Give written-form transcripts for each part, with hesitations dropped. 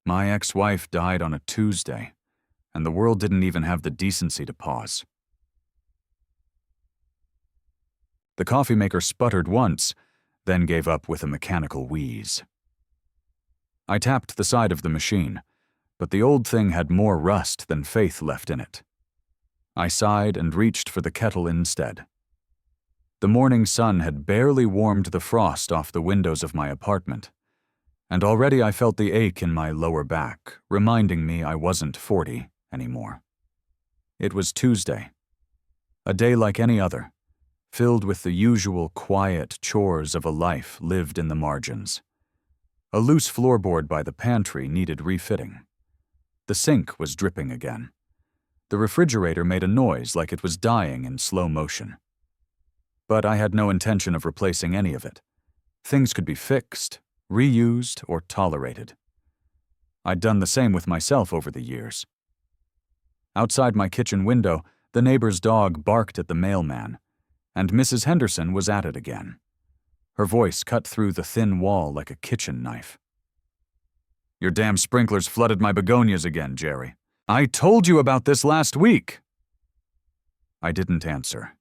My ex-wife died on a Tuesday, and the world didn't even have the decency to pause. The coffee maker sputtered once, then gave up with a mechanical wheeze. I tapped the side of the machine, but the old thing had more rust than faith left in it. I sighed and reached for the kettle instead. The morning sun had barely warmed the frost off the windows of my apartment, and already I felt the ache in my lower back, reminding me I wasn't 40 anymore. It was Tuesday, a day like any other, filled with the usual quiet chores of a life lived in the margins. A loose floorboard by the pantry needed refitting. The sink was dripping again. The refrigerator made a noise like it was dying in slow motion. But I had no intention of replacing any of it. Things could be fixed, reused, or tolerated. I'd done the same with myself over the years. Outside my kitchen window, the neighbor's dog barked at the mailman, and Mrs. Henderson was at it again. Her voice cut through the thin wall like a kitchen knife. "Your damn sprinklers flooded my begonias again, Jerry. I told you about this last week." I didn't answer.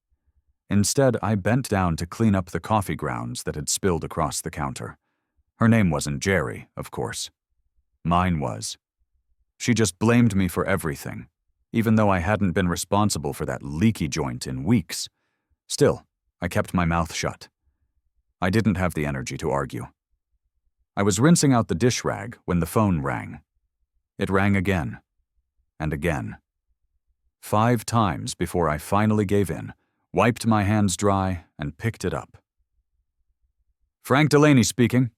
Instead, I bent down to clean up the coffee grounds that had spilled across the counter. Her name wasn't Jerry, of course. Mine was. She just blamed me for everything, even though I hadn't been responsible for that leaky joint in weeks. Still, I kept my mouth shut. I didn't have the energy to argue. I was rinsing out the dish rag when the phone rang. It rang again, and again. 5 times before I finally gave in, wiped my hands dry, and picked it up. "Frank Delaney speaking."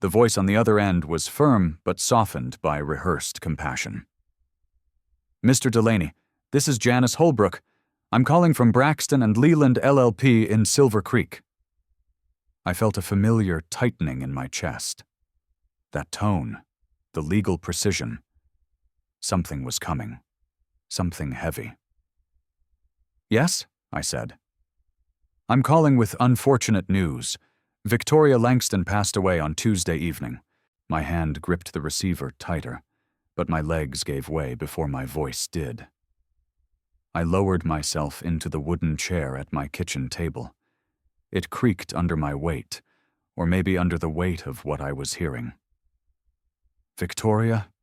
The voice on the other end was firm but softened by rehearsed compassion. "Mr. Delaney, this is Janice Holbrook. I'm calling from Braxton and Leland LLP in Silver Creek." I felt a familiar tightening in my chest. That tone, the legal precision. Something was coming. Something heavy. "Yes?" I said. "I'm calling with unfortunate news. Victoria Langston passed away on Tuesday evening." My hand gripped the receiver tighter, but my legs gave way before my voice did. I lowered myself into the wooden chair at my kitchen table. It creaked under my weight, or maybe under the weight of what I was hearing. "Victoria?"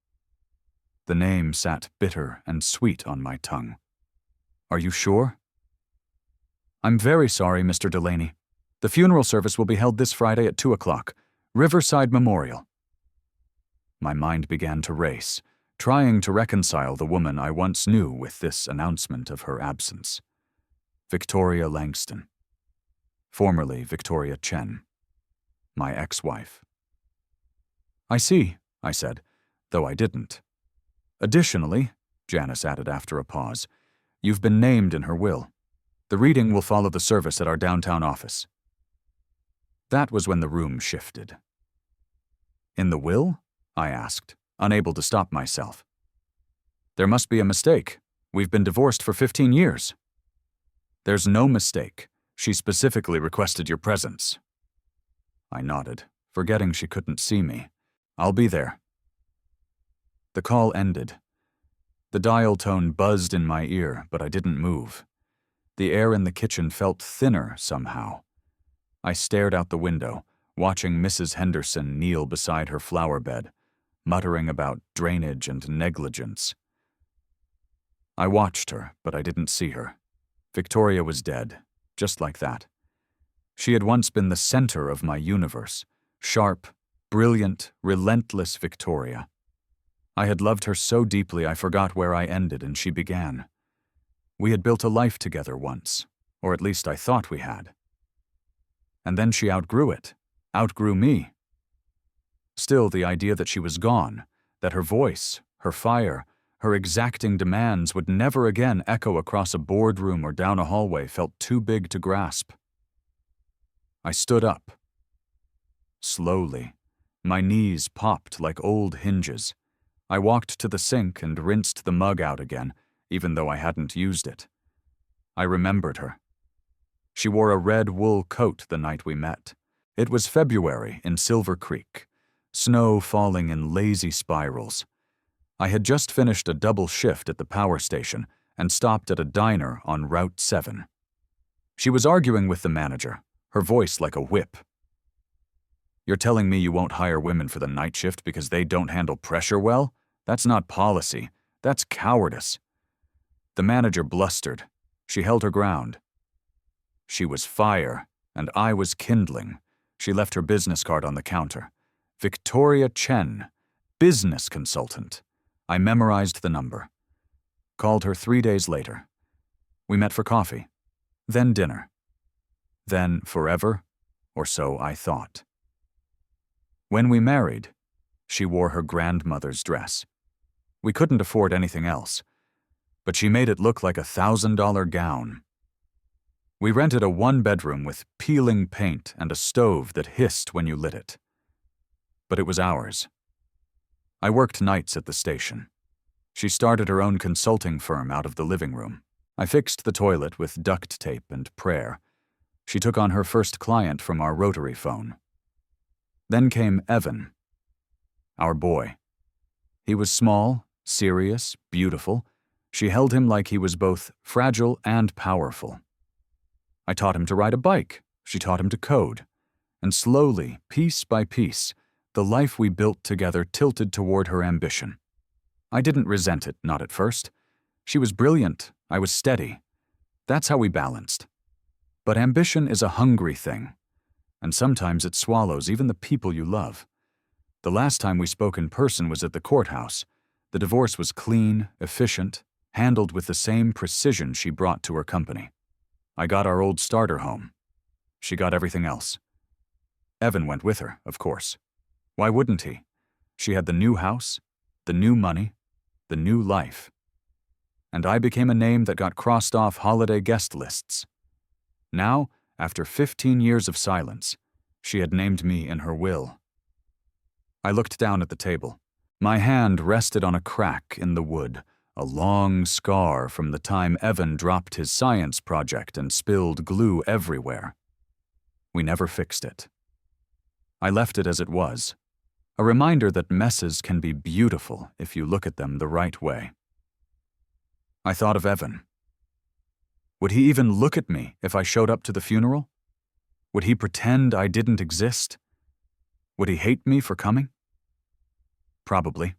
The name sat bitter and sweet on my tongue. "Are you sure?" "I'm very sorry, Mr. Delaney. The funeral service will be held this Friday at 2 o'clock, Riverside Memorial." My mind began to race, trying to reconcile the woman I once knew with this announcement of her absence. Victoria Langston. Formerly Victoria Chen. My ex-wife. "I see," I said, though I didn't. "Additionally," Janice added after a pause, "you've been named in her will. The reading will follow the service at our downtown office." That was when the room shifted. "In the will?" I asked, unable to stop myself. "There must be a mistake. We've been divorced for 15 years. "There's no mistake. She specifically requested your presence." I nodded, forgetting she couldn't see me. "I'll be there." The call ended. The dial tone buzzed in my ear, but I didn't move. The air in the kitchen felt thinner somehow. I stared out the window, watching Mrs. Henderson kneel beside her flower bed, muttering about drainage and negligence. I watched her, but I didn't see her. Victoria was dead, just like that. She had once been the center of my universe, sharp, brilliant, relentless Victoria. I had loved her so deeply I forgot where I ended and she began. We had built a life together once, or at least I thought we had. And then she outgrew it, outgrew me. Still, the idea that she was gone, that her voice, her fire, her exacting demands would never again echo across a boardroom or down a hallway felt too big to grasp. I stood up. Slowly, my knees popped like old hinges. I walked to the sink and rinsed the mug out again, even though I hadn't used it. I remembered her. She wore a red wool coat the night we met. It was February in Silver Creek, snow falling in lazy spirals. I had just finished a double shift at the power station and stopped at a diner on Route 7. She was arguing with the manager, her voice like a whip. "You're telling me you won't hire women for the night shift because they don't handle pressure well? That's not policy. That's cowardice." The manager blustered. She held her ground. She was fire, and I was kindling. She left her business card on the counter. Victoria Chen, business consultant. I memorized the number. Called her 3 days later. We met for coffee, then dinner, then forever, or so I thought. When we married, she wore her grandmother's dress. We couldn't afford anything else, but she made it look like a $1,000 gown. We rented a one-bedroom with peeling paint and a stove that hissed when you lit it. But it was ours. I worked nights at the station. She started her own consulting firm out of the living room. I fixed the toilet with duct tape and prayer. She took on her first client from our rotary phone. Then came Evan, our boy. He was small, serious, beautiful. She held him like he was both fragile and powerful. I taught him to ride a bike. She taught him to code. And slowly, piece by piece, the life we built together tilted toward her ambition. I didn't resent it, not at first. She was brilliant. I was steady. That's how we balanced. But ambition is a hungry thing, and sometimes it swallows even the people you love. The last time we spoke in person was at the courthouse. The divorce was clean, efficient, handled with the same precision she brought to her company. I got our old starter home. She got everything else. Evan went with her, of course. Why wouldn't he? She had the new house, the new money, the new life. And I became a name that got crossed off holiday guest lists. Now, after 15 years of silence, she had named me in her will. I looked down at the table. My hand rested on a crack in the wood, a long scar from the time Evan dropped his science project and spilled glue everywhere. We never fixed it. I left it as it was, a reminder that messes can be beautiful if you look at them the right way. I thought of Evan. Would he even look at me if I showed up to the funeral? Would he pretend I didn't exist? Would he hate me for coming? Probably.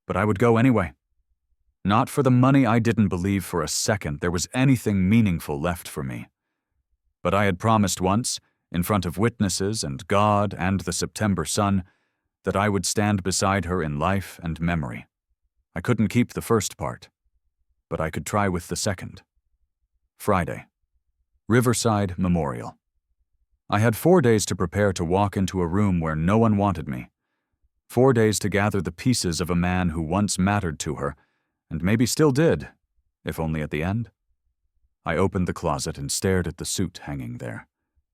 But I would go anyway. Not for the money. I didn't believe for a second there was anything meaningful left for me. But I had promised once, in front of witnesses and God and the September sun, that I would stand beside her in life and memory. I couldn't keep the first part, but I could try with the second. Friday. Riverside Memorial. I had 4 days to prepare to walk into a room where no one wanted me. 4 days to gather the pieces of a man who once mattered to her, and maybe still did, if only at the end. I opened the closet and stared at the suit hanging there.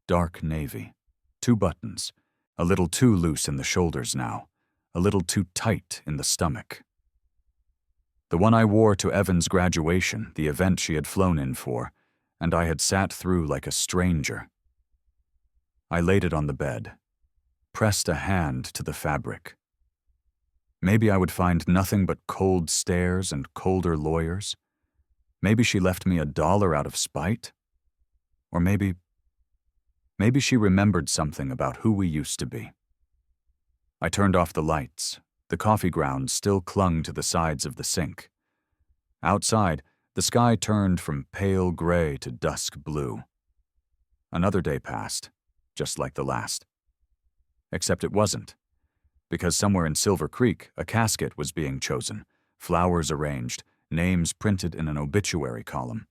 Dark navy, 2 buttons, a little too loose in the shoulders now, a little too tight in the stomach. The one I wore to Evan's graduation, the event she had flown in for, and I had sat through like a stranger. I laid it on the bed, pressed a hand to the fabric. Maybe I would find nothing but cold stares and colder lawyers. Maybe she left me $1 out of spite. Or maybe she remembered something about who we used to be. I turned off the lights. The coffee grounds still clung to the sides of the sink. Outside, the sky turned from pale gray to dusk blue. Another day passed, just like the last. Except it wasn't, because somewhere in Silver Creek, a casket was being chosen, flowers arranged, names printed in an obituary column.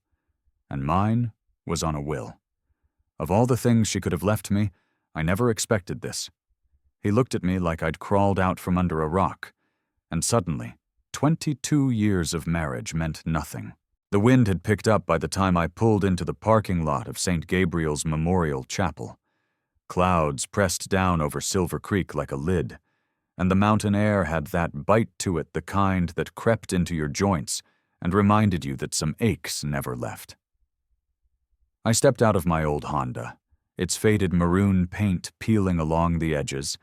And mine was on a will. Of all the things she could have left me, I never expected this. He looked at me like I'd crawled out from under a rock, and suddenly, 22 years of marriage meant nothing. The wind had picked up by the time I pulled into the parking lot of St. Gabriel's Memorial Chapel. Clouds pressed down over Silver Creek like a lid, and the mountain air had that bite to it, the kind that crept into your joints and reminded you that some aches never left. I stepped out of my old Honda, its faded maroon paint peeling along the edges,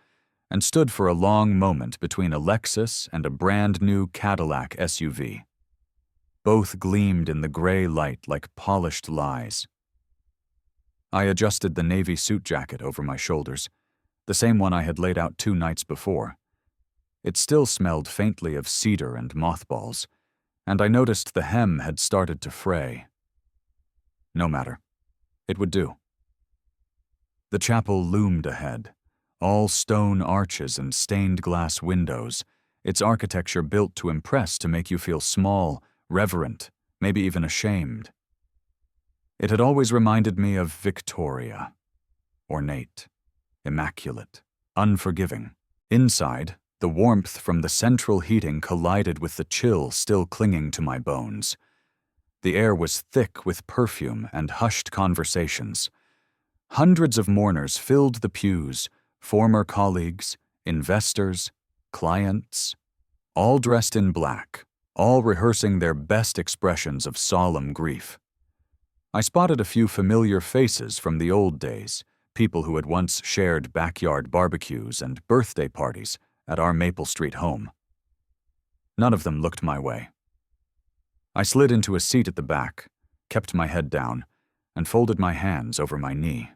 and stood for a long moment between a Lexus and a brand-new Cadillac SUV. Both gleamed in the gray light like polished lies. I adjusted the navy suit jacket over my shoulders, the same one I had laid out 2 nights before. It still smelled faintly of cedar and mothballs, and I noticed the hem had started to fray. No matter. It would do. The chapel loomed ahead, all stone arches and stained glass windows, its architecture built to impress, to make you feel small, reverent, maybe even ashamed. It had always reminded me of Victoria. Ornate, immaculate, unforgiving. Inside, the warmth from the central heating collided with the chill still clinging to my bones. The air was thick with perfume and hushed conversations. Hundreds of mourners filled the pews, former colleagues, investors, clients, all dressed in black, all rehearsing their best expressions of solemn grief. I spotted a few familiar faces from the old days, people who had once shared backyard barbecues and birthday parties at our Maple Street home. None of them looked my way. I slid into a seat at the back, kept my head down, and folded my hands over my knee.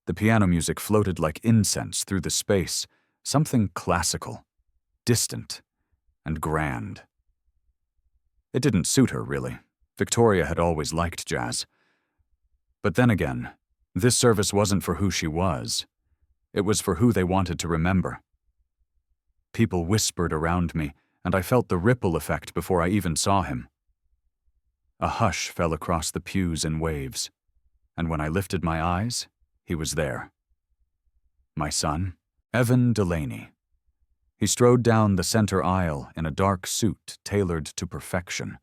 The piano music floated like incense through the space, something classical, distant, and grand. It didn't suit her, really. Victoria had always liked jazz. But then again, this service wasn't for who she was. It was for who they wanted to remember. People whispered around me, and I felt the ripple effect before I even saw him. A hush fell across the pews in waves, and when I lifted my eyes, he was there. My son, Evan Delaney. He strode down the center aisle in a dark suit tailored to perfection.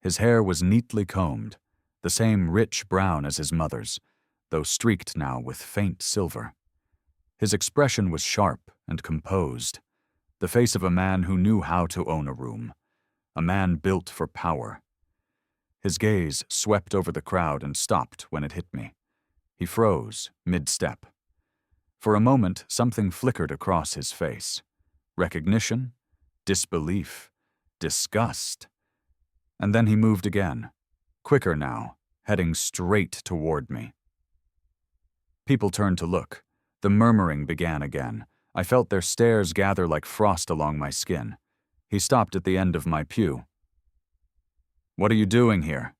His hair was neatly combed, the same rich brown as his mother's, though streaked now with faint silver. His expression was sharp and composed, the face of a man who knew how to own a room, a man built for power. His gaze swept over the crowd and stopped when it hit me. He froze, mid-step. For a moment, something flickered across his face. Recognition, disbelief, disgust. And then he moved again, quicker now, heading straight toward me. People turned to look. The murmuring began again. I felt their stares gather like frost along my skin. He stopped at the end of my pew. "What are you doing here?"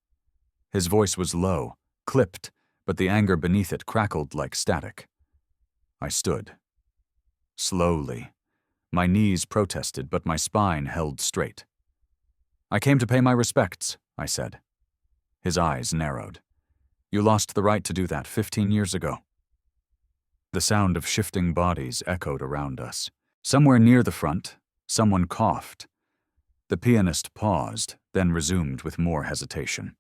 His voice was low, clipped, but the anger beneath it crackled like static. I stood. Slowly. My knees protested, but my spine held straight. "I came to pay my respects," I said. His eyes narrowed. "You lost the right to do that 15 years ago." The sound of shifting bodies echoed around us. Somewhere near the front, someone coughed. The pianist paused, then resumed with more hesitation.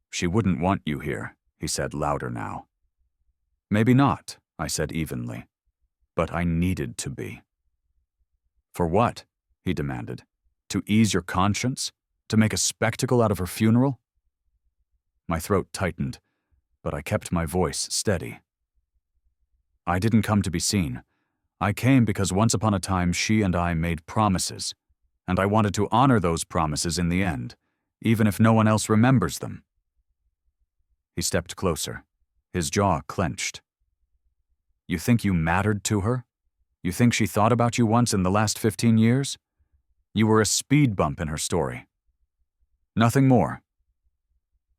"She wouldn't want you here," he said louder now. "Maybe not," I said evenly. "But I needed to be." "For what?" he demanded. "To ease your conscience? To make a spectacle out of her funeral?" My throat tightened, but I kept my voice steady. "I didn't come to be seen. I came because once upon a time she and I made promises, and I wanted to honor those promises in the end, even if no one else remembers them." He stepped closer, his jaw clenched. "You think you mattered to her? You think she thought about you once in the last 15 years? You were a speed bump in her story. Nothing more."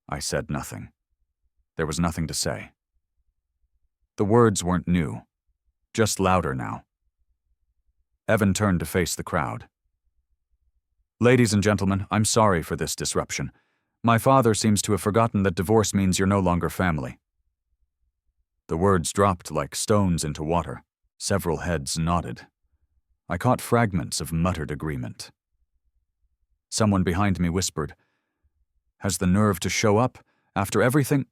I said nothing. There was nothing to say. The words weren't new, just louder now. Evan turned to face the crowd. "Ladies and gentlemen, I'm sorry for this disruption. My father seems to have forgotten that divorce means you're no longer family." The words dropped like stones into water. Several heads nodded. I caught fragments of muttered agreement. Someone behind me whispered, "Has the nerve to show up after everything?"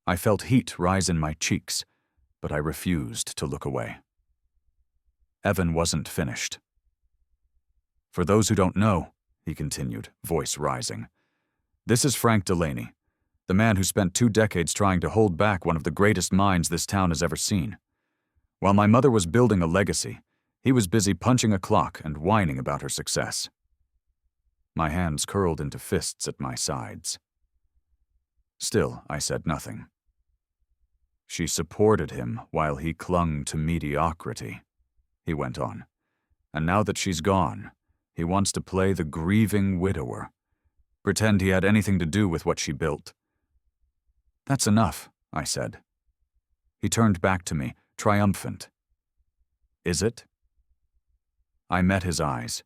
I felt heat rise in my cheeks, but I refused to look away. Evan wasn't finished. "For those who don't know," he continued, voice rising, "this is Frank Delaney, the man who spent 2 decades trying to hold back one of the greatest minds this town has ever seen. While my mother was building a legacy, he was busy punching a clock and whining about her success. My hands curled into fists at my sides. Still, I said nothing. She supported him while he clung to mediocrity, he went on. And now that she's gone, he wants to play the grieving widower, pretend he had anything to do with what she built. That's enough, I said. He turned back to me, triumphant. Is it? I met his eyes,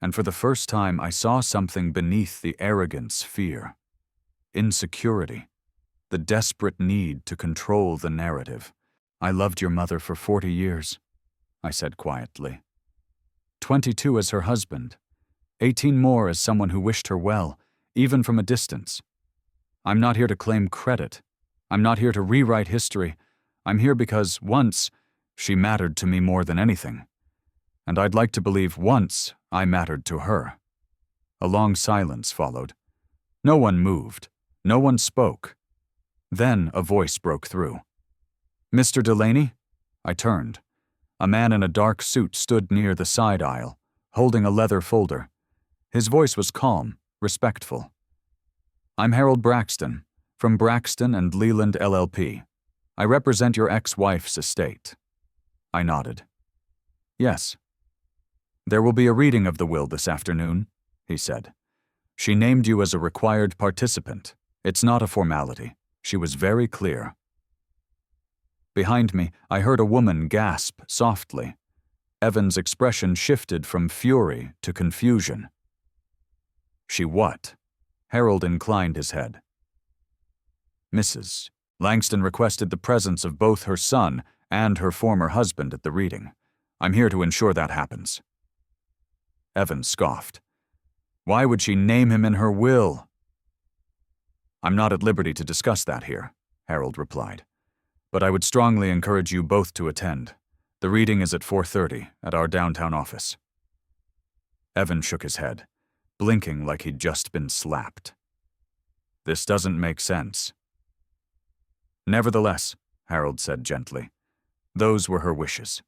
and for the first time I saw something beneath the arrogance, fear, insecurity, the desperate need to control the narrative. I loved your mother for 40 years, I said quietly. 22 as her husband, 18 more as someone who wished her well, even from a distance. I'm not here to claim credit. I'm not here to rewrite history. I'm here because once she mattered to me more than anything. And I'd like to believe once I mattered to her. A long silence followed. No one moved. No one spoke. Then a voice broke through. Mr. Delaney? I turned. A man in a dark suit stood near the side aisle, holding a leather folder. His voice was calm, respectful. I'm Harold Braxton, from Braxton and Leland LLP. I represent your ex-wife's estate. I nodded. Yes. There will be a reading of the will this afternoon, he said. She named you as a required participant. It's not a formality. She was very clear. Behind me, I heard a woman gasp softly. Evan's expression shifted from fury to confusion. She what? Harold inclined his head. Mrs. Langston requested the presence of both her son and her former husband at the reading. I'm here to ensure that happens. Evan scoffed. Why would she name him in her will? I'm not at liberty to discuss that here, Harold replied. But I would strongly encourage you both to attend. The reading is at 4:30 at our downtown office. Evan shook his head, blinking like he'd just been slapped. This doesn't make sense. Nevertheless, Harold said gently, those were her wishes.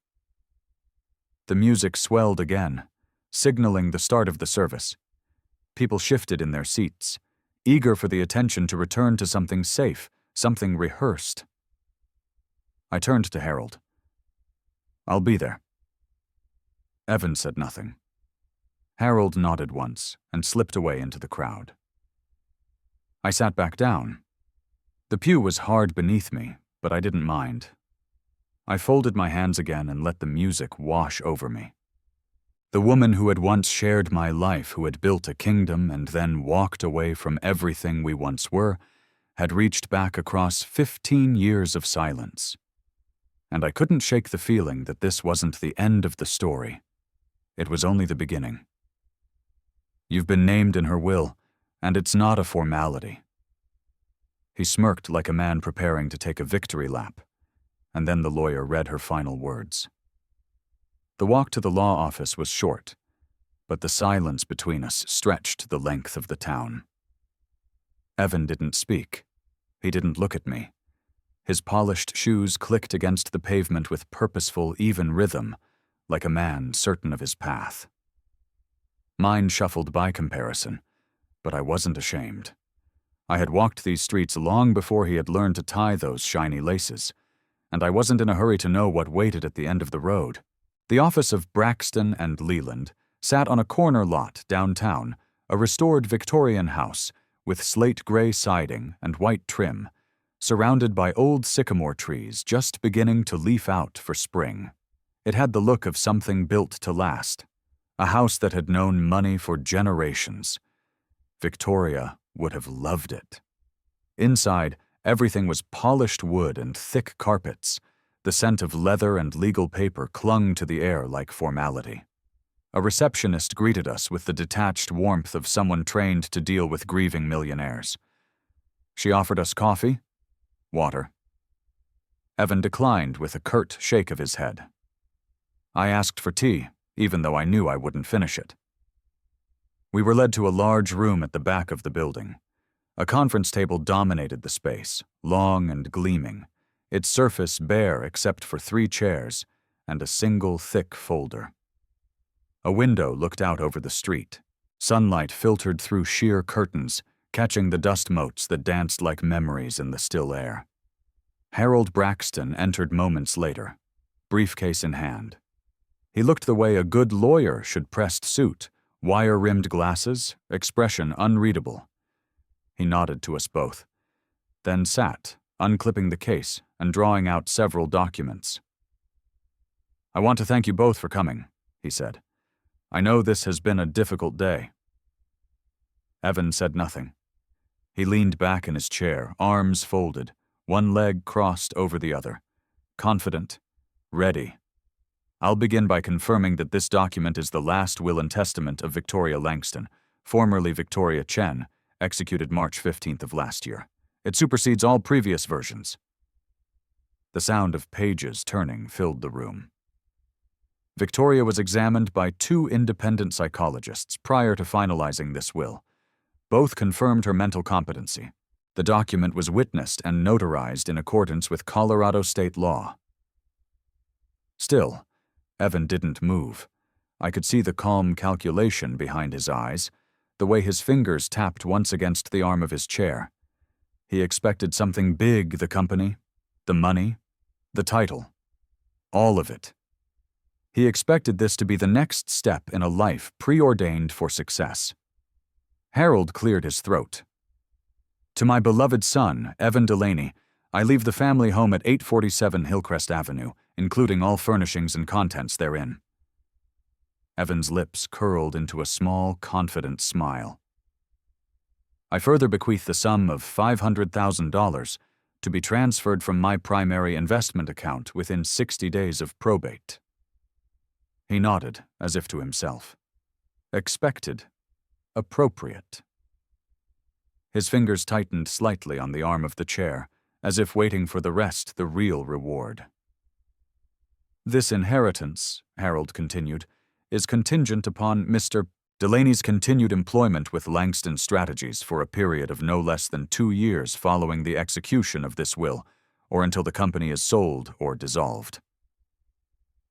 The music swelled again, signaling the start of the service. People shifted in their seats, eager for the attention to return to something safe, something rehearsed. I turned to Harold. I'll be there. Evan said nothing. Harold nodded once and slipped away into the crowd. I sat back down. The pew was hard beneath me, but I didn't mind. I folded my hands again and let the music wash over me. The woman who had once shared my life, who had built a kingdom and then walked away from everything we once were, had reached back across 15 years of silence. And I couldn't shake the feeling that this wasn't the end of the story. It was only the beginning. You've been named in her will, and it's not a formality. He smirked like a man preparing to take a victory lap, and then the lawyer read her final words. The walk to the law office was short, but the silence between us stretched the length of the town. Evan didn't speak. He didn't look at me. His polished shoes clicked against the pavement with purposeful, even rhythm, like a man certain of his path. Mine shuffled by comparison, but I wasn't ashamed. I had walked these streets long before he had learned to tie those shiny laces, and I wasn't in a hurry to know what waited at the end of the road. The office of Braxton and Leland sat on a corner lot downtown, a restored Victorian house with slate-gray siding and white trim, surrounded by old sycamore trees just beginning to leaf out for spring. It had the look of something built to last, a house that had known money for generations. Victoria would have loved it. Inside, everything was polished wood and thick carpets. The scent of leather and legal paper clung to the air like formality. A receptionist greeted us with the detached warmth of someone trained to deal with grieving millionaires. She offered us coffee, water. Evan declined with a curt shake of his head. I asked for tea, even though I knew I wouldn't finish it. We were led to a large room at the back of the building. A conference table dominated the space, long and gleaming, its surface bare except for 3 chairs and a single thick folder. A window looked out over the street. Sunlight filtered through sheer curtains, catching the dust motes that danced like memories in the still air. Harold Braxton entered moments later, briefcase in hand. He looked the way a good lawyer should: pressed suit, wire-rimmed glasses, expression unreadable. He nodded to us both, then sat, unclipping the case and drawing out several documents. "I want to thank you both for coming," he said. "I know this has been a difficult day." Evan said nothing. He leaned back in his chair, arms folded, one leg crossed over the other, confident, ready. "I'll begin by confirming that this document is the last will and testament of Victoria Langston, formerly Victoria Chen, executed March 15th of last year. It supersedes all previous versions." The sound of pages turning filled the room. Victoria was examined by 2 independent psychologists prior to finalizing this will. Both confirmed her mental competency. The document was witnessed and notarized in accordance with Colorado state law. Still, Evan didn't move. I could see the calm calculation behind his eyes, the way his fingers tapped once against the arm of his chair. He expected something big: the company, the money, the title. All of it. He expected this to be the next step in a life preordained for success. Harold cleared his throat. "To my beloved son, Evan Delaney, I leave the family home at 847 Hillcrest Avenue, including all furnishings and contents therein." Evan's lips curled into a small, confident smile. "I further bequeath the sum of $500,000 to be transferred from my primary investment account within 60 days of probate." He nodded, as if to himself. Expected. Appropriate. His fingers tightened slightly on the arm of the chair, as if waiting for the rest, the real reward. "This inheritance," Harold continued, "is contingent upon Mr. Delaney's continued employment with Langston Strategies for a period of no less than 2 years following the execution of this will, or until the company is sold or dissolved."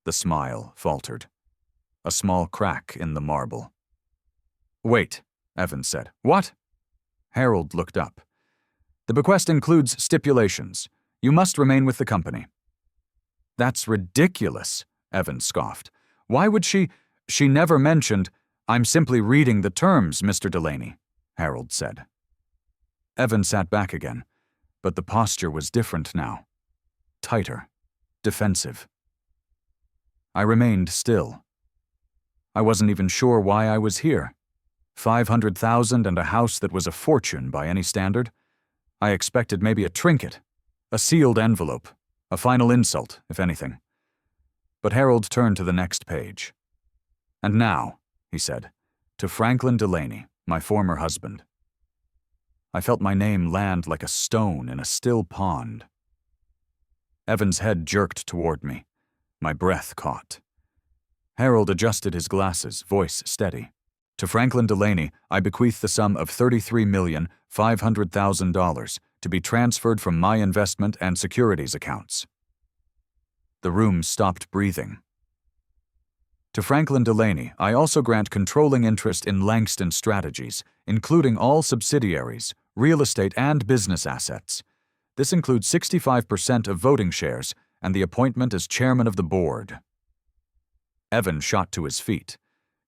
The smile faltered. A small crack in the marble. "Wait," Evan said. "What?" Harold looked up. "The bequest includes stipulations. You must remain with the company." "That's ridiculous," Evan scoffed. "Why would she never mentioned—" "I'm simply reading the terms, Mr. Delaney," Harold said. Evan sat back again, but the posture was different now. Tighter. Defensive. I remained still. I wasn't even sure why I was here. 500,000 and a house that was a fortune by any standard. I expected maybe a trinket, a sealed envelope, a final insult, if anything. But Harold turned to the next page. "And now," he said, "to Franklin Delaney, my former husband." I felt my name land like a stone in a still pond. Evan's head jerked toward me. My breath caught. Harold adjusted his glasses, voice steady. "To Franklin Delaney, I bequeath the sum of $33,500,000 to be transferred from my investment and securities accounts." The room stopped breathing. "To Franklin Delaney, I also grant controlling interest in Langston Strategies, including all subsidiaries, real estate and business assets. This includes 65% of voting shares and the appointment as chairman of the board." Evan shot to his feet.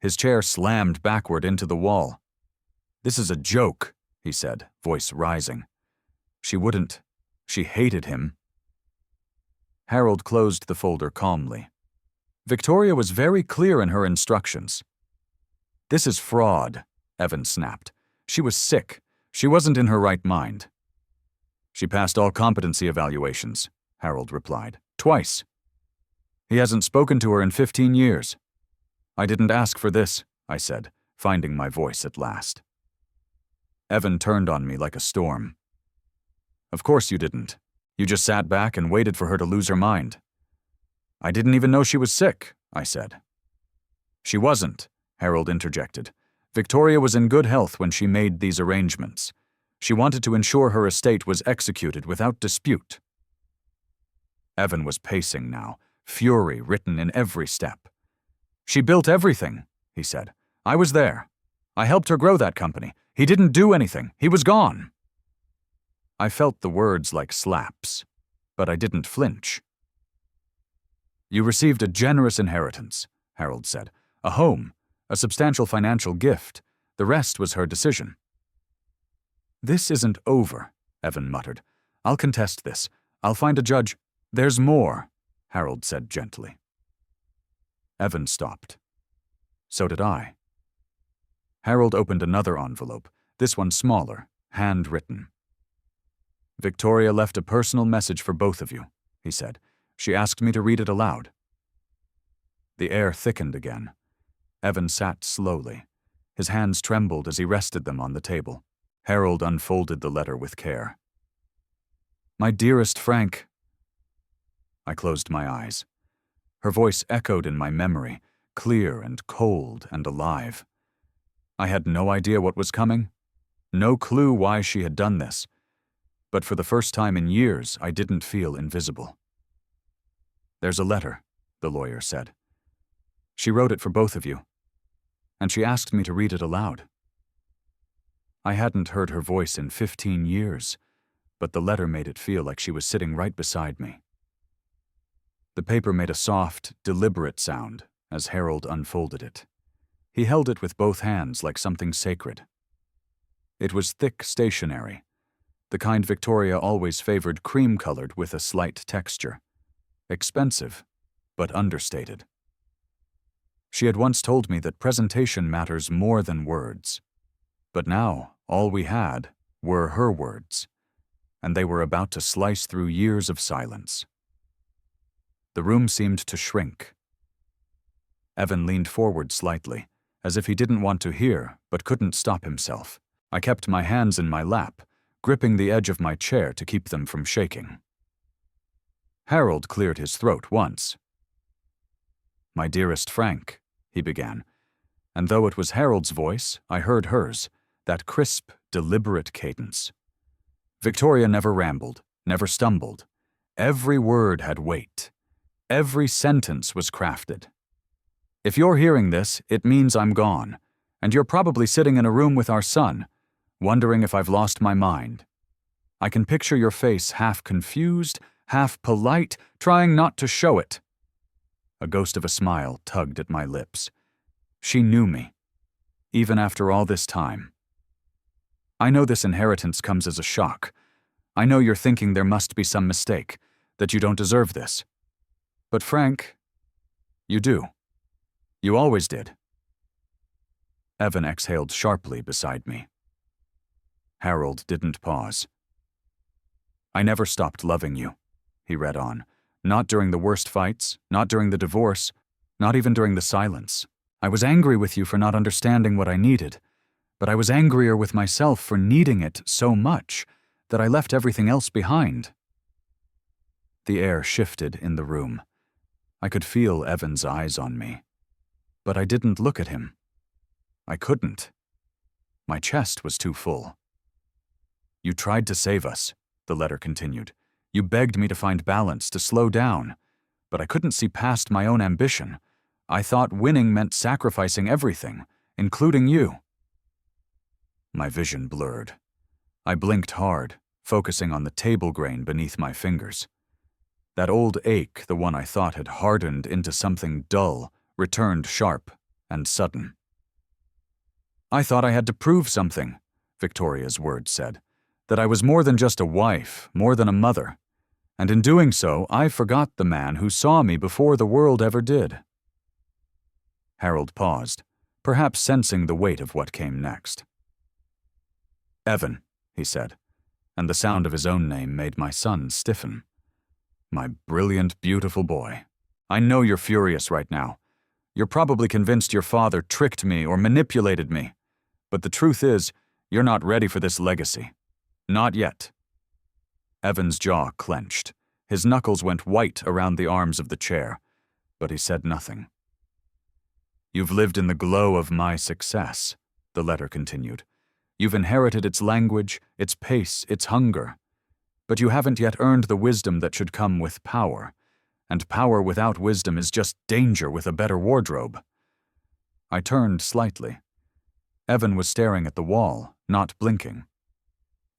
His chair slammed backward into the wall. "This is a joke," he said, voice rising. She hated him. Harold closed the folder calmly. Victoria was very clear in her instructions. "This is fraud," Evan snapped. "She was sick. She wasn't in her right mind." "She passed all competency evaluations," Harold replied. "Twice. He hasn't spoken to her in 15 years. "I didn't ask for this," I said, finding my voice at last. Evan turned on me like a storm. "Of course you didn't. You just sat back and waited for her to lose her mind." "I didn't even know she was sick," I said. "She wasn't," Harold interjected. "Victoria was in good health when she made these arrangements. She wanted to ensure her estate was executed without dispute." Evan was pacing now, fury written in every step. "She built everything," he said. "I was there. I helped her grow that company. He didn't do anything. He was gone." I felt the words like slaps, but I didn't flinch. "You received a generous inheritance," Harold said. "A home, a substantial financial gift. The rest was her decision." "This isn't over," Evan muttered. "I'll contest this. I'll find a judge." "There's more," Harold said gently. Evan stopped. So did I. Harold opened another envelope, this one smaller, handwritten. "Victoria left a personal message for both of you," he said. "She asked me to read it aloud." The air thickened again. Evan sat slowly. His hands trembled as he rested them on the table. Harold unfolded the letter with care. "My dearest Frank." I closed my eyes. Her voice echoed in my memory, clear and cold and alive. I had no idea what was coming, no clue why she had done this, but for the first time in years, I didn't feel invisible. "There's a letter," the lawyer said. "She wrote it for both of you, and she asked me to read it aloud." I hadn't heard her voice in 15 years, but the letter made it feel like she was sitting right beside me. The paper made a soft, deliberate sound as Harold unfolded it. He held it with both hands like something sacred. It was thick stationery, the kind Victoria always favored, cream-colored with a slight texture. Expensive, but understated. She had once told me that presentation matters more than words. But now, all we had were her words, and they were about to slice through years of silence. The room seemed to shrink. Evan leaned forward slightly, as if he didn't want to hear, but couldn't stop himself. I kept my hands in my lap, gripping the edge of my chair to keep them from shaking. Harold cleared his throat once. "My dearest Frank," he began, and though it was Harold's voice, I heard hers, that crisp, deliberate cadence. Victoria never rambled, never stumbled. Every word had weight. Every sentence was crafted. "If you're hearing this, it means I'm gone, and you're probably sitting in a room with our son, wondering if I've lost my mind. I can picture your face half confused, half polite, trying not to show it." A ghost of a smile tugged at my lips. She knew me, even after all this time. "I know this inheritance comes as a shock. I know you're thinking there must be some mistake, that you don't deserve this. But Frank, you do. You always did." Evan exhaled sharply beside me. Harold didn't pause. "I never stopped loving you," he read on. "Not during the worst fights, not during the divorce, not even during the silence. I was angry with you for not understanding what I needed, but I was angrier with myself for needing it so much that I left everything else behind." The air shifted in the room. I could feel Evan's eyes on me, but I didn't look at him. I couldn't. My chest was too full. "You tried to save us," the letter continued. "You begged me to find balance, to slow down, but I couldn't see past my own ambition. I thought winning meant sacrificing everything, including you." My vision blurred. I blinked hard, focusing on the table grain beneath my fingers. That old ache, the one I thought had hardened into something dull, returned sharp and sudden. "I thought I had to prove something," Victoria's words said. "That I was more than just a wife, more than a mother. And in doing so, I forgot the man who saw me before the world ever did." Harold paused, perhaps sensing the weight of what came next. "Evan," he said, and the sound of his own name made my son stiffen. "My brilliant, beautiful boy. I know you're furious right now. You're probably convinced your father tricked me or manipulated me. But the truth is, you're not ready for this legacy. Not yet." Evan's jaw clenched. His knuckles went white around the arms of the chair, but he said nothing. "You've lived in the glow of my success," the letter continued. "You've inherited its language, its pace, its hunger. But you haven't yet earned the wisdom that should come with power, and power without wisdom is just danger with a better wardrobe." I turned slightly. Evan was staring at the wall, not blinking.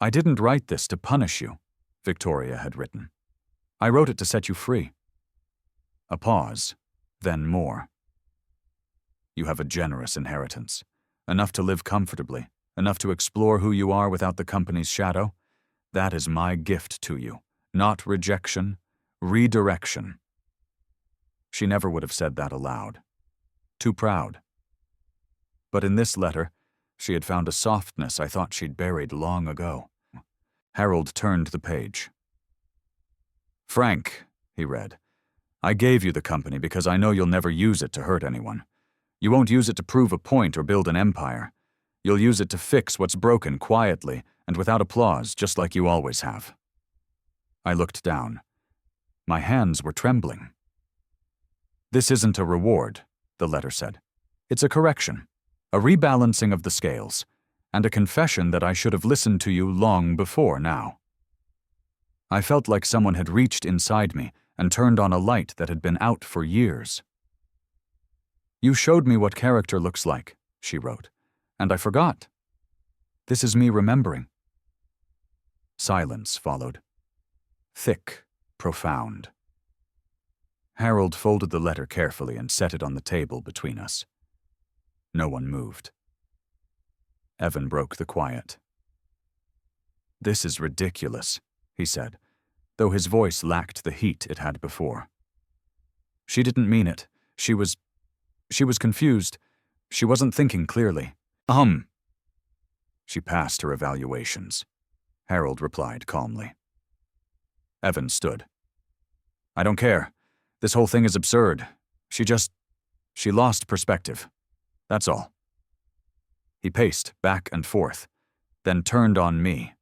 "I didn't write this to punish you," Victoria had written. "I wrote it to set you free." A pause, then more. "You have a generous inheritance, enough to live comfortably, enough to explore who you are without the company's shadow. That is my gift to you, not rejection, redirection." She never would have said that aloud. Too proud. But in this letter, she had found a softness I thought she'd buried long ago. Harold turned the page. "Frank," he read, "I gave you the company because I know you'll never use it to hurt anyone. You won't use it to prove a point or build an empire. You'll use it to fix what's broken quietly and without applause, just like you always have." I looked down. My hands were trembling. "This isn't a reward," the letter said. "It's a correction, a rebalancing of the scales, and a confession that I should have listened to you long before now." I felt like someone had reached inside me and turned on a light that had been out for years. "You showed me what character looks like," she wrote, "and I forgot. This is me remembering." Silence followed. Thick, profound. Harold folded the letter carefully and set it on the table between us. No one moved. Evan broke the quiet. "This is ridiculous," he said, though his voice lacked the heat it had before. "She didn't mean it. She was confused. She wasn't thinking clearly. She passed her evaluations," Harold replied calmly. Evan stood. "I don't care. This whole thing is absurd. She lost perspective. That's all." He paced back and forth, then turned on me.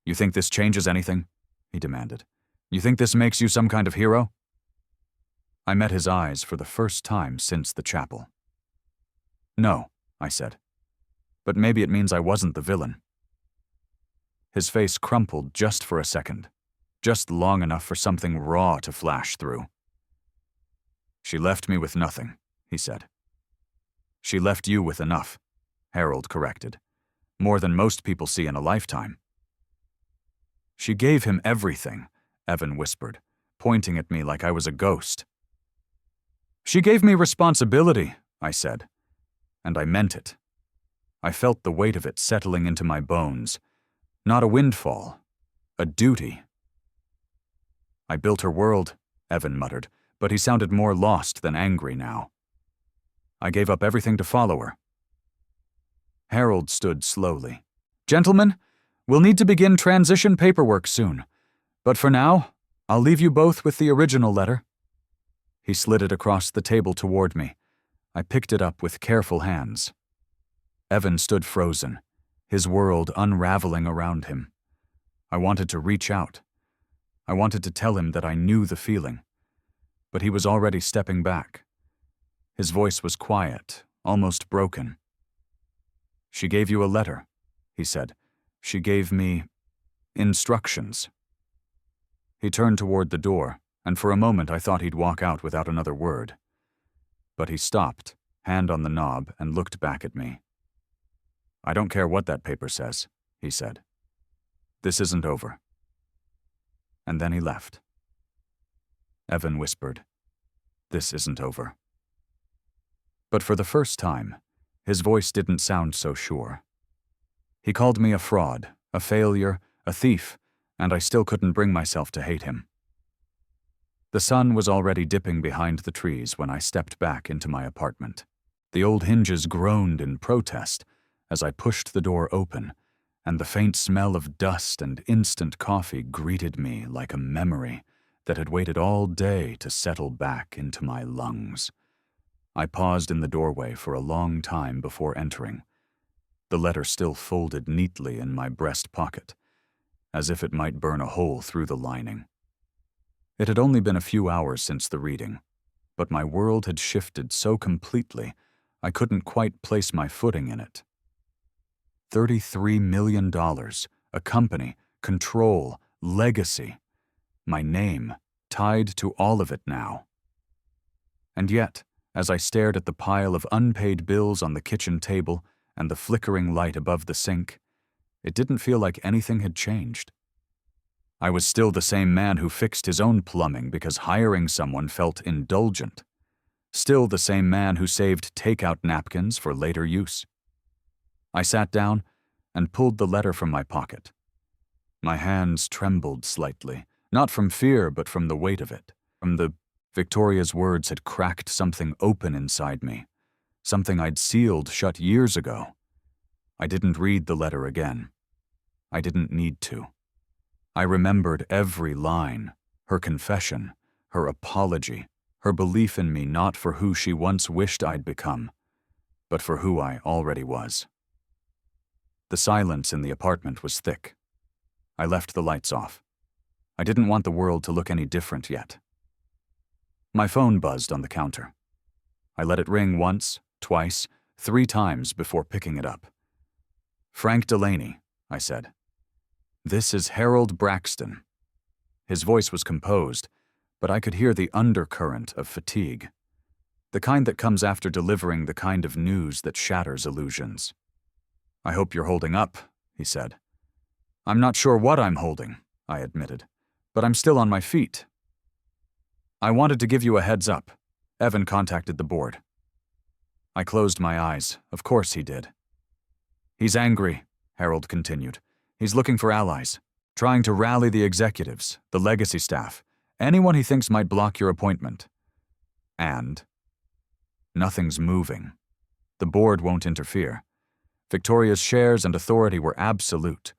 "You think this changes anything?" he demanded. "You think this makes you some kind of hero?" I met his eyes for the first time since the chapel. "No," I said. "But maybe it means I wasn't the villain." His face crumpled just for a second, just long enough for something raw to flash through. "She left me with nothing," he said. "She left you with enough," Harold corrected. "More than most people see in a lifetime." "She gave him everything," Evan whispered, pointing at me like I was a ghost. "She gave me responsibility," I said, and I meant it. I felt the weight of it settling into my bones. Not a windfall, a duty. "I built her world," Evan muttered, but he sounded more lost than angry now. "I gave up everything to follow her." Harold stood slowly. "Gentlemen, we'll need to begin transition paperwork soon. But for now, I'll leave you both with the original letter." He slid it across the table toward me. I picked it up with careful hands. Evan stood frozen, his world unraveling around him. I wanted to reach out. I wanted to tell him that I knew the feeling. But he was already stepping back. His voice was quiet, almost broken. "She gave you a letter," he said. "She gave me instructions." He turned toward the door, and for a moment I thought he'd walk out without another word. But he stopped, hand on the knob, and looked back at me. "I don't care what that paper says," he said. "This isn't over." And then he left. Evan whispered, "This isn't over." But for the first time, his voice didn't sound so sure. He called me a fraud, a failure, a thief, and I still couldn't bring myself to hate him. The sun was already dipping behind the trees when I stepped back into my apartment. The old hinges groaned in protest as I pushed the door open, and the faint smell of dust and instant coffee greeted me like a memory that had waited all day to settle back into my lungs. I paused in the doorway for a long time before entering, the letter still folded neatly in my breast pocket, as if it might burn a hole through the lining. It had only been a few hours since the reading, but my world had shifted so completely I couldn't quite place my footing in it. $33 million, a company, control, legacy. My name, tied to all of it now. And yet, as I stared at the pile of unpaid bills on the kitchen table and the flickering light above the sink, it didn't feel like anything had changed. I was still the same man who fixed his own plumbing because hiring someone felt indulgent. Still the same man who saved takeout napkins for later use. I sat down and pulled the letter from my pocket. My hands trembled slightly, not from fear but from the weight of it. Victoria's words had cracked something open inside me, something I'd sealed shut years ago. I didn't read the letter again. I didn't need to. I remembered every line, her confession, her apology, her belief in me not for who she once wished I'd become, but for who I already was. The silence in the apartment was thick. I left the lights off. I didn't want the world to look any different yet. My phone buzzed on the counter. I let it ring once, twice, 3 times before picking it up. "Frank Delaney," I said. "This is Harold Braxton." His voice was composed, but I could hear the undercurrent of fatigue, the kind that comes after delivering the kind of news that shatters illusions. "I hope you're holding up," he said. "I'm not sure what I'm holding," I admitted, "but I'm still on my feet." "I wanted to give you a heads up. Evan contacted the board." I closed my eyes. Of course he did. "He's angry," Harold continued. "He's looking for allies, trying to rally the executives, the legacy staff, anyone he thinks might block your appointment. And nothing's moving. The board won't interfere. Victoria's shares and authority were absolute.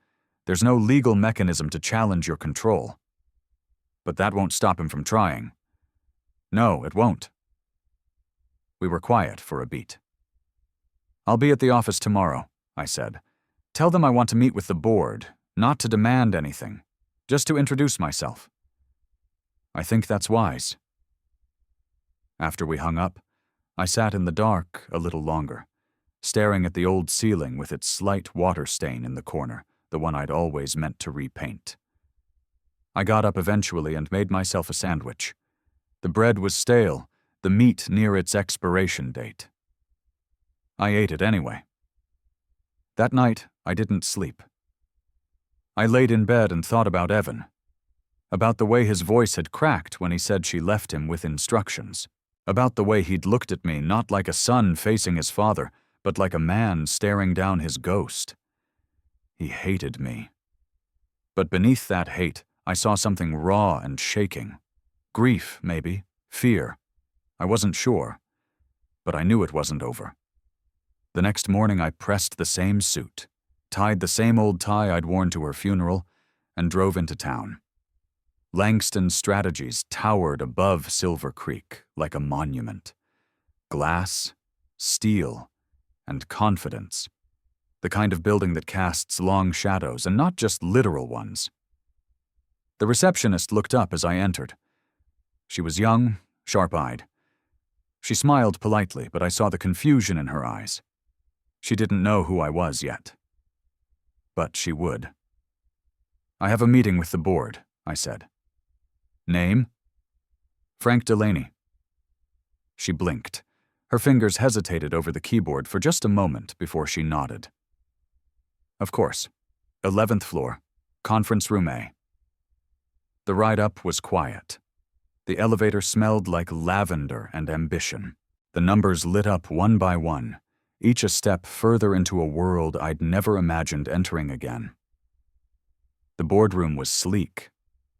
There's no legal mechanism to challenge your control. But that won't stop him from trying. No, it won't." We were quiet for a beat. "I'll be at the office tomorrow," I said. "Tell them I want to meet with the board, not to demand anything, just to introduce myself." "I think that's wise." After we hung up, I sat in the dark a little longer, staring at the old ceiling with its slight water stain in the corner, the one I'd always meant to repaint. I got up eventually and made myself a sandwich. The bread was stale, the meat near its expiration date. I ate it anyway. That night, I didn't sleep. I laid in bed and thought about Evan, about the way his voice had cracked when he said she left him with instructions, about the way he'd looked at me not like a son facing his father, but like a man staring down his ghost. He hated me. But beneath that hate, I saw something raw and shaking. Grief, maybe, fear. I wasn't sure, but I knew it wasn't over. The next morning I pressed the same suit, tied the same old tie I'd worn to her funeral, and drove into town. Langston's Strategies towered above Silver Creek like a monument. Glass, steel, and confidence. The kind of building that casts long shadows, and not just literal ones. The receptionist looked up as I entered. She was young, sharp-eyed. She smiled politely, but I saw the confusion in her eyes. She didn't know who I was yet. But she would. "I have a meeting with the board," I said. "Name?" "Frank Delaney." She blinked. Her fingers hesitated over the keyboard for just a moment before she nodded. "Of course. 11th floor, conference room A." The ride up was quiet. The elevator smelled like lavender and ambition. The numbers lit up one by one, each a step further into a world I'd never imagined entering again. The boardroom was sleek.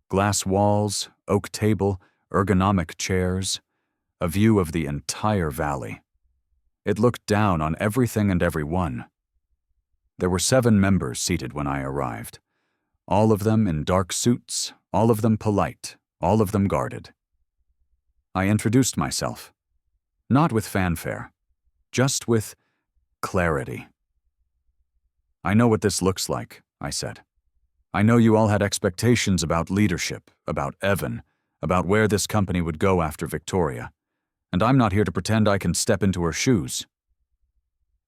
Glass walls, oak table, ergonomic chairs, a view of the entire valley. It looked down on everything and everyone. There were 7 members seated when I arrived. All of them in dark suits, all of them polite, all of them guarded. I introduced myself. Not with fanfare, just with clarity. "I know what this looks like," I said. "I know you all had expectations about leadership, about Evan, about where this company would go after Victoria, and I'm not here to pretend I can step into her shoes."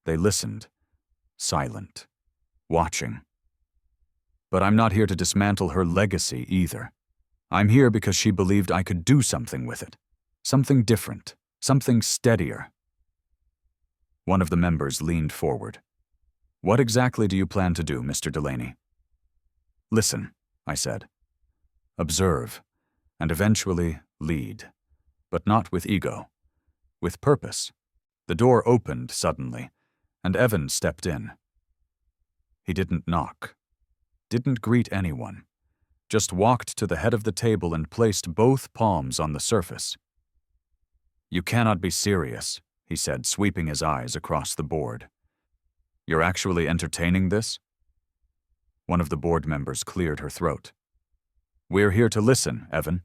They listened, silent, watching. But I'm not here to dismantle her legacy either. I'm here because she believed I could do something with it. Something different. Something steadier. One of the members leaned forward. What exactly do you plan to do, Mr. Delaney? Listen, I said. Observe, and eventually lead. But not with ego. With purpose. The door opened suddenly, and Evan stepped in. He didn't knock. Didn't greet anyone. Just walked to the head of the table and placed both palms on the surface. You cannot be serious, he said, sweeping his eyes across the board. You're actually entertaining this? One of the board members cleared her throat. We're here to listen, Evan.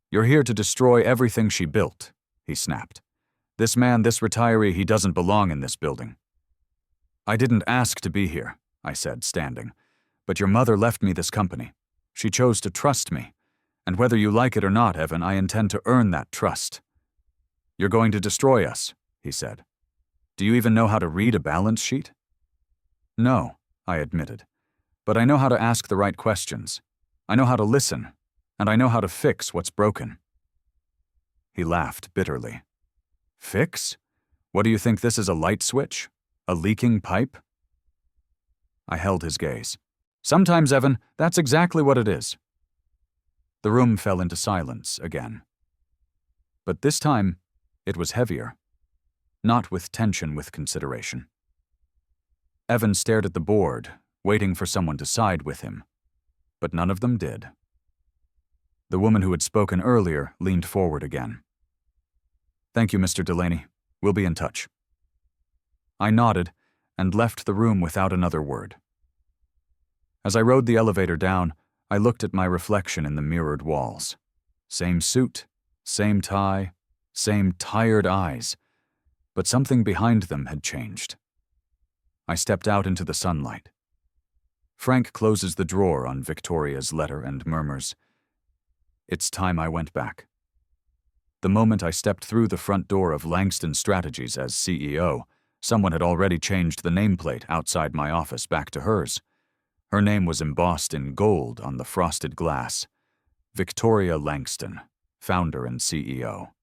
You're here to destroy everything she built, he snapped. This man, this retiree, he doesn't belong in this building. I didn't ask to be here, I said, standing. But your mother left me this company. She chose to trust me. And whether you like it or not, Evan, I intend to earn that trust. You're going to destroy us, he said. Do you even know how to read a balance sheet? No, I admitted. But I know how to ask the right questions. I know how to listen. And I know how to fix what's broken. He laughed bitterly. Fix? What do you think this is, a light switch? A leaking pipe? I held his gaze. Sometimes, Evan, that's exactly what it is. The room fell into silence again. But this time, it was heavier. Not with tension, with consideration. Evan stared at the board, waiting for someone to side with him. But none of them did. The woman who had spoken earlier leaned forward again. Thank you, Mr. Delaney. We'll be in touch. I nodded and left the room without another word. As I rode the elevator down, I looked at my reflection in the mirrored walls. Same suit, same tie, same tired eyes, but something behind them had changed. I stepped out into the sunlight. Frank closes the drawer on Victoria's letter and murmurs, "It's time I went back." The moment I stepped through the front door of Langston Strategies as CEO, someone had already changed the nameplate outside my office back to hers. Her name was embossed in gold on the frosted glass. Victoria Langston, founder and CEO.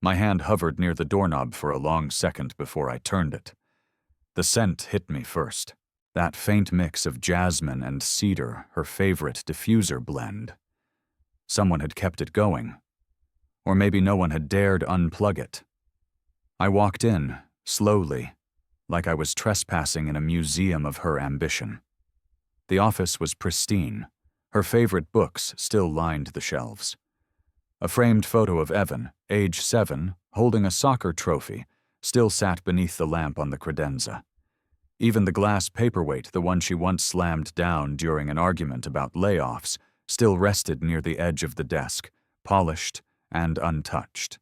My hand hovered near the doorknob for a long second before I turned it. The scent hit me first. That faint mix of jasmine and cedar, her favorite diffuser blend. Someone had kept it going. Or maybe no one had dared unplug it. I walked in, slowly, like I was trespassing in a museum of her ambition. The office was pristine. Her favorite books still lined the shelves. A framed photo of Evan, age 7, holding a soccer trophy, still sat beneath the lamp on the credenza. Even the glass paperweight, the one she once slammed down during an argument about layoffs, still rested near the edge of the desk, polished and untouched.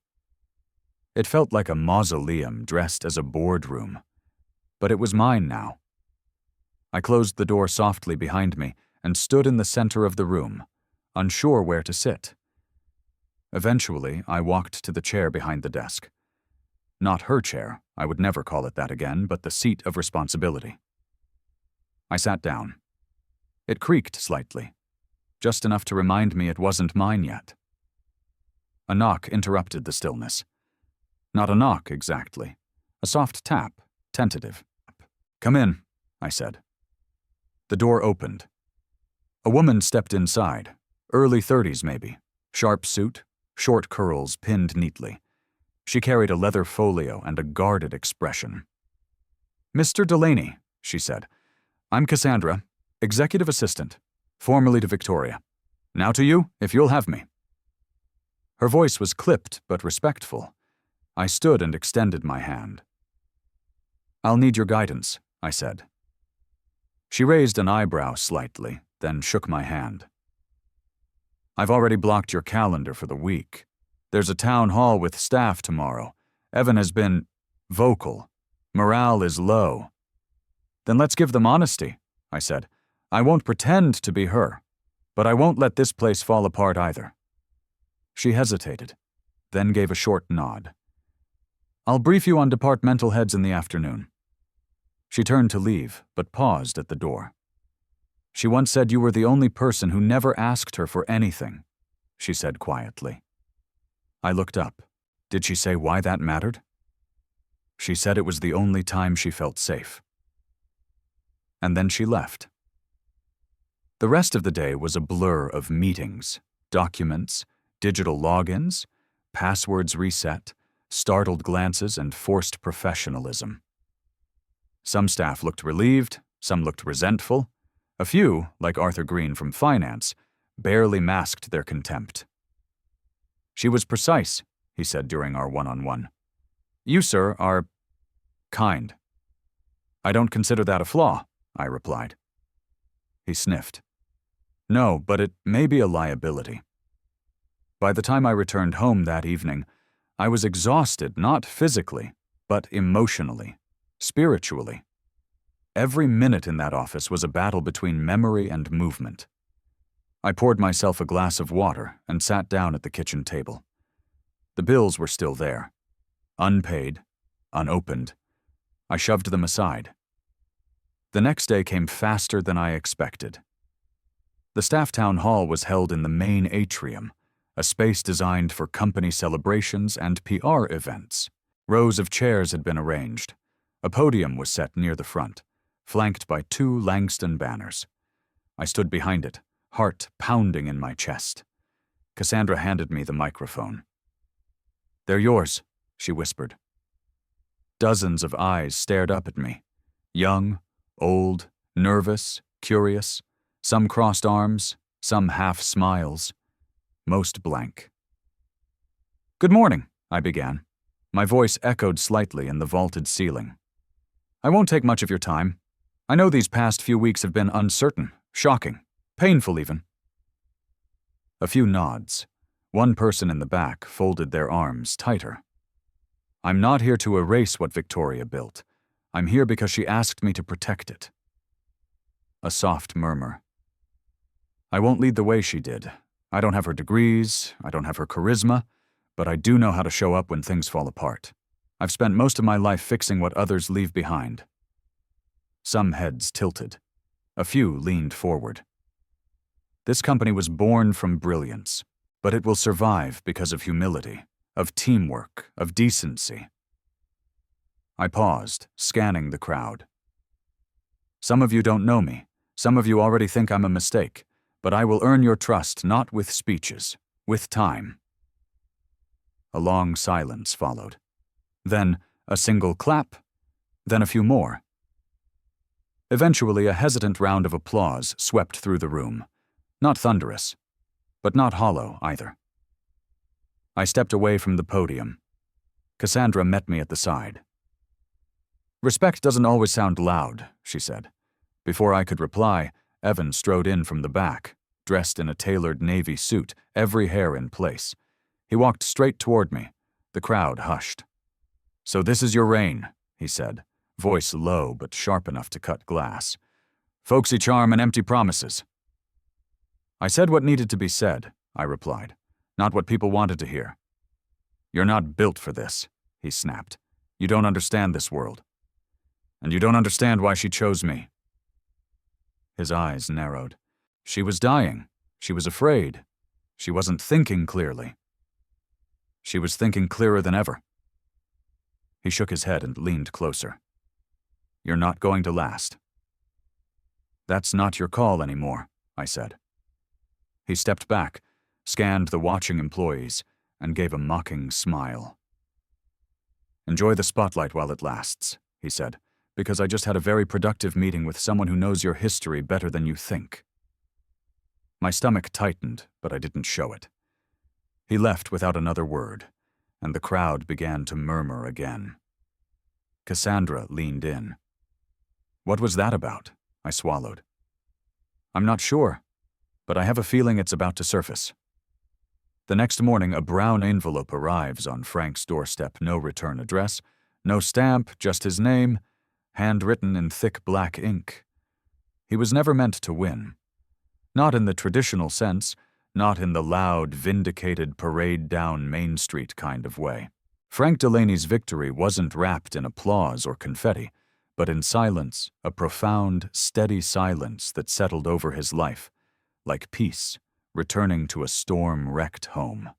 It felt like a mausoleum dressed as a boardroom. But it was mine now. I closed the door softly behind me and stood in the center of the room, unsure where to sit. Eventually, I walked to the chair behind the desk. Not her chair, I would never call it that again, but the seat of responsibility. I sat down. It creaked slightly, just enough to remind me it wasn't mine yet. A knock interrupted the stillness. Not a knock, exactly. A soft tap, tentative. "Come in," I said. The door opened. A woman stepped inside, early 30s maybe, sharp suit, short curls pinned neatly. She carried a leather folio and a guarded expression. "Mr. Delaney," she said, "I'm Cassandra, executive assistant, formerly to Victoria. Now to you, if you'll have me." Her voice was clipped but respectful. I stood and extended my hand. "I'll need your guidance," I said. She raised an eyebrow slightly, then shook my hand. "I've already blocked your calendar for the week. There's a town hall with staff tomorrow. Evan has been vocal. Morale is low." "Then let's give them honesty," I said. "I won't pretend to be her, but I won't let this place fall apart either." She hesitated, then gave a short nod. "I'll brief you on departmental heads in the afternoon." She turned to leave, but paused at the door. She once said you were the only person who never asked her for anything, she said quietly. I looked up. Did she say why that mattered? She said it was the only time she felt safe. And then she left. The rest of the day was a blur of meetings, documents, digital logins, passwords reset, startled glances, and forced professionalism. Some staff looked relieved, some looked resentful. A few, like Arthur Green from finance, barely masked their contempt. She was precise, he said during our one-on-one. You, sir, are kind. I don't consider that a flaw, I replied. He sniffed. No, but it may be a liability. By the time I returned home that evening, I was exhausted not physically, but emotionally, spiritually. Every minute in that office was a battle between memory and movement. I poured myself a glass of water and sat down at the kitchen table. The bills were still there. Unpaid, unopened. I shoved them aside. The next day came faster than I expected. The staff town hall was held in the main atrium, a space designed for company celebrations and PR events. Rows of chairs had been arranged. A podium was set near the front, flanked by 2 Langston banners. I stood behind it, heart pounding in my chest. Cassandra handed me the microphone. They're yours, she whispered. Dozens of eyes stared up at me. Young, old, nervous, curious. Some crossed arms, some half smiles. Most blank. Good morning, I began. My voice echoed slightly in the vaulted ceiling. I won't take much of your time. I know these past few weeks have been uncertain, shocking, painful even. A few nods. One person in the back folded their arms tighter. I'm not here to erase what Victoria built. I'm here because she asked me to protect it. A soft murmur. I won't lead the way she did. I don't have her degrees, I don't have her charisma, but I do know how to show up when things fall apart. I've spent most of my life fixing what others leave behind. Some heads tilted. A few leaned forward. This company was born from brilliance, but it will survive because of humility, of teamwork, of decency. I paused, scanning the crowd. Some of you don't know me. Some of you already think I'm a mistake, but I will earn your trust not with speeches, with time. A long silence followed. Then a single clap, then a few more. Eventually, a hesitant round of applause swept through the room. Not thunderous, but not hollow either. I stepped away from the podium. Cassandra met me at the side. Respect doesn't always sound loud, she said. Before I could reply, Evan strode in from the back, dressed in a tailored navy suit, every hair in place. He walked straight toward me. The crowd hushed. So this is your reign, he said, voice low but sharp enough to cut glass. Folksy charm and empty promises. I said what needed to be said, I replied, not what people wanted to hear. You're not built for this, he snapped. You don't understand this world. And you don't understand why she chose me. His eyes narrowed. She was dying. She was afraid. She wasn't thinking clearly. She was thinking clearer than ever. He shook his head and leaned closer. You're not going to last. That's not your call anymore, I said. He stepped back, scanned the watching employees, and gave a mocking smile. Enjoy the spotlight while it lasts, he said, because I just had a very productive meeting with someone who knows your history better than you think. My stomach tightened, but I didn't show it. He left without another word, and the crowd began to murmur again. Cassandra leaned in. What was that about? I swallowed. I'm not sure, but I have a feeling it's about to surface. The next morning, a brown envelope arrives on Frank's doorstep. No return address, no stamp, just his name, handwritten in thick black ink. He was never meant to win. Not in the traditional sense, not in the loud, vindicated, parade down Main Street kind of way. Frank Delaney's victory wasn't wrapped in applause or confetti, but in silence, a profound, steady silence that settled over his life, like peace returning to a storm-wrecked home.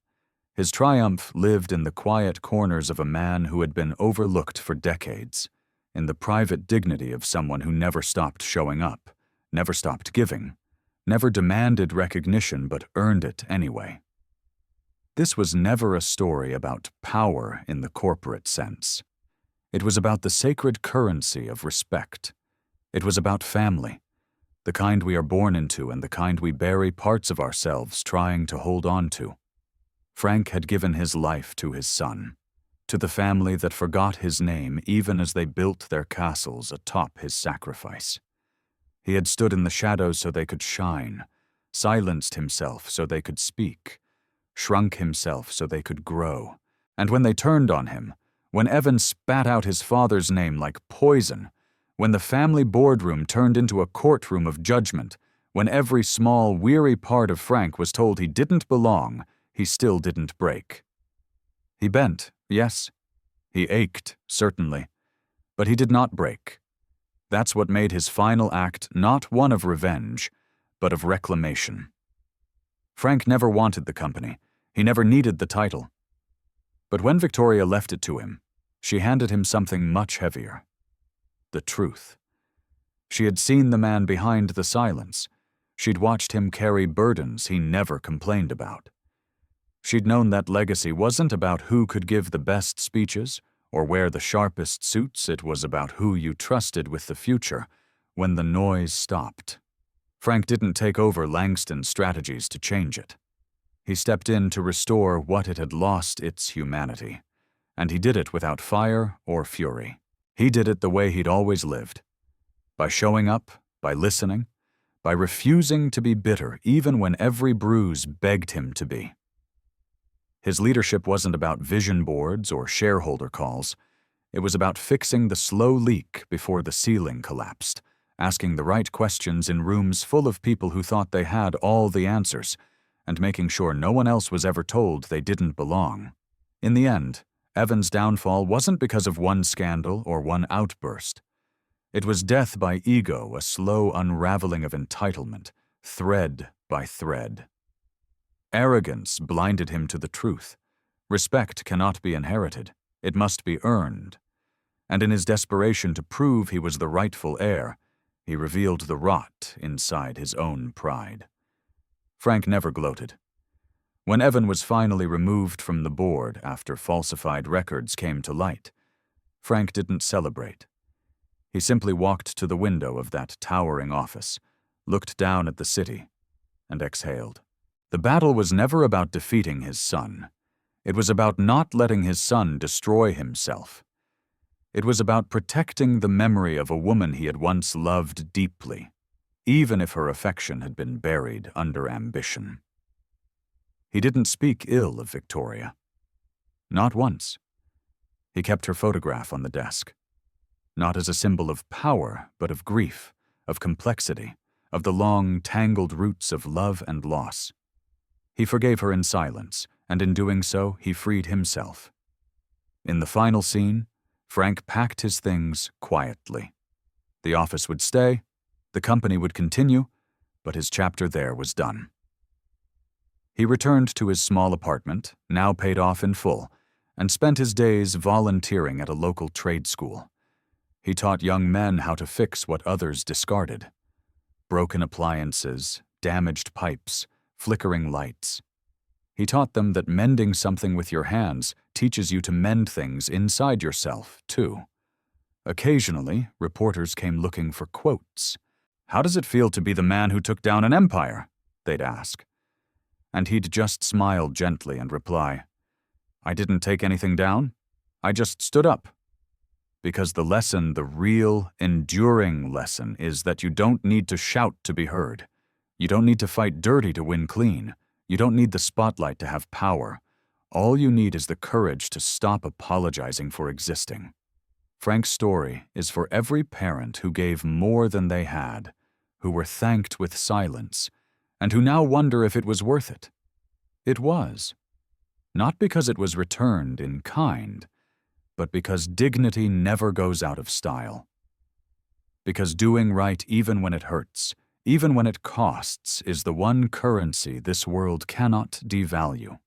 His triumph lived in the quiet corners of a man who had been overlooked for decades, in the private dignity of someone who never stopped showing up, never stopped giving, never demanded recognition but earned it anyway. This was never a story about power in the corporate sense. It was about the sacred currency of respect. It was about family, the kind we are born into and the kind we bury parts of ourselves trying to hold on to. Frank had given his life to his son, to the family that forgot his name even as they built their castles atop his sacrifice. He had stood in the shadows so they could shine, silenced himself so they could speak, shrunk himself so they could grow. And when they turned on him, when Evan spat out his father's name like poison, when the family boardroom turned into a courtroom of judgment, when every small, weary part of Frank was told he didn't belong, he still didn't break. He bent, yes. He ached, certainly. But he did not break. That's what made his final act not one of revenge, but of reclamation. Frank never wanted the company. He never needed the title. But when Victoria left it to him, she handed him something much heavier. The truth. She had seen the man behind the silence. She'd watched him carry burdens he never complained about. She'd known that legacy wasn't about who could give the best speeches or wear the sharpest suits. It was about who you trusted with the future when the noise stopped. Frank didn't take over Langston's strategies to change it. He stepped in to restore what it had lost its humanity, and he did it without fire or fury. He did it the way he'd always lived, by showing up, by listening, by refusing to be bitter even when every bruise begged him to be. His leadership wasn't about vision boards or shareholder calls. It was about fixing the slow leak before the ceiling collapsed, asking the right questions in rooms full of people who thought they had all the answers, and making sure no one else was ever told they didn't belong. In the end, Evan's downfall wasn't because of one scandal or one outburst. It was death by ego, a slow unraveling of entitlement, thread by thread. Arrogance blinded him to the truth. Respect cannot be inherited. It must be earned. And in his desperation to prove he was the rightful heir, he revealed the rot inside his own pride. Frank never gloated. When Evan was finally removed from the board after falsified records came to light, Frank didn't celebrate. He simply walked to the window of that towering office, looked down at the city, and exhaled. The battle was never about defeating his son. It was about not letting his son destroy himself. It was about protecting the memory of a woman he had once loved deeply, even if her affection had been buried under ambition. He didn't speak ill of Victoria. Not once. He kept her photograph on the desk. Not as a symbol of power, but of grief, of complexity, of the long, tangled roots of love and loss. He forgave her in silence, and in doing so, he freed himself. In the final scene, Frank packed his things quietly. The office would stay, the company would continue, but his chapter there was done. He returned to his small apartment, now paid off in full, and spent his days volunteering at a local trade school. He taught young men how to fix what others discarded: broken appliances, damaged pipes, flickering lights. He taught them that mending something with your hands teaches you to mend things inside yourself, too. Occasionally, reporters came looking for quotes. "How does it feel to be the man who took down an empire?" they'd ask. And he'd just smile gently and reply, "I didn't take anything down. I just stood up." Because the lesson, the real, enduring lesson, is that you don't need to shout to be heard. You don't need to fight dirty to win clean. You don't need the spotlight to have power. All you need is the courage to stop apologizing for existing. Frank's story is for every parent who gave more than they had, who were thanked with silence, and who now wonder if it was worth it. It was. Not because it was returned in kind, but because dignity never goes out of style. Because doing right even when it hurts, even when it costs, is the one currency this world cannot devalue.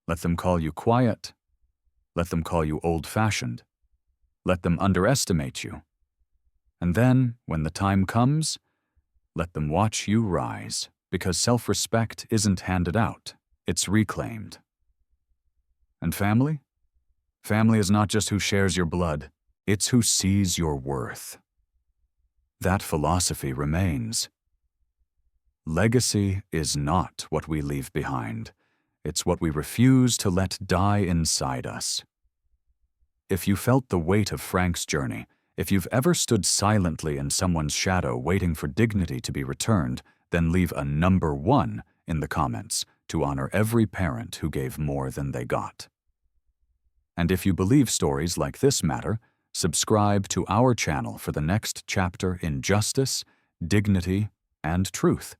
Let them call you quiet. Let them call you old-fashioned. Let them underestimate you. And then, when the time comes, let them watch you rise, because self-respect isn't handed out, it's reclaimed. And family? Family is not just who shares your blood, it's who sees your worth. That philosophy remains. Legacy is not what we leave behind. It's what we refuse to let die inside us. If you felt the weight of Frank's journey, if you've ever stood silently in someone's shadow waiting for dignity to be returned, then leave a number 1 in the comments to honor every parent who gave more than they got. And if you believe stories like this matter, subscribe to our channel for the next chapter in justice, dignity, and truth.